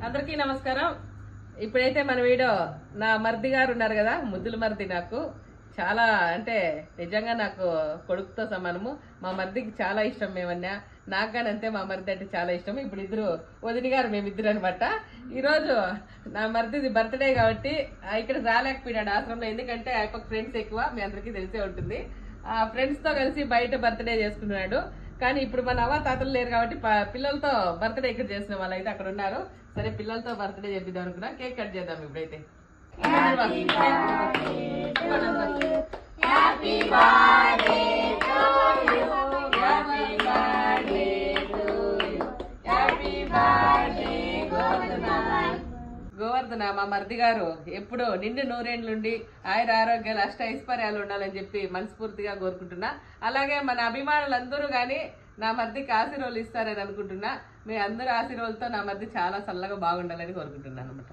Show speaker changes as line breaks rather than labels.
అందరికీ నమస్కారం. ఇప్పుడైతే మన వీడియో నా మర్ది గారు ఉన్నారు కదా, ముద్దుల మర్ది. నాకు చాలా అంటే నిజంగా నాకు కొడుకుతో సమానము. మా మర్దికి చాలా ఇష్టం మేమన్నా, నాకు కానీ అంతే. మా మర్ది అంటే చాలా ఇష్టం. ఇప్పుడు ఇద్దరు వదిని గారు, మేమిద్దరు అనమాట. ఈరోజు నా మర్దిది బర్త్డే కాబట్టి ఇక్కడ రాలేకపోయినాడు ఆశ్రమంలో. ఎందుకంటే ఆయన ఫ్రెండ్స్ ఎక్కువ, మీ అందరికీ తెలిసే ఉంటుంది. ఆ ఫ్రెండ్స్ తో కలిసి బయట బర్త్డే చేసుకున్నాడు. కానీ ఇప్పుడు మన అవ్వ తాతలు లేరు కాబట్టి పిల్లలతో బర్త్డే ఇక్కడ చేసిన వాళ్ళు అయితే అక్కడ ఉన్నారు. సరే, పిల్లలతో బర్త్డే చేద్దాం అనుకున్నా. కేక్ కట్ చేద్దాం ఇప్పుడైతే. గోవర్ధన మా మర్ది గారు ఎప్పుడు నిండు నూరేండ్లుండి ఆయుర ఆరోగ్యాలు అష్ట ఐశ్వర్యాలు ఉండాలని చెప్పి మనస్ఫూర్తిగా కోరుకుంటున్నా. అలాగే మన అభిమానులందరూ గాని నా మర్దికి ఆశీర్వాదాలు ఇస్తారని అనుకుంటున్నా. మీ అందరూ ఆశీర్వాదాలతో నా మర్ది చాలా చల్లగా బాగుండాలని కోరుకుంటున్నాను అనమాట.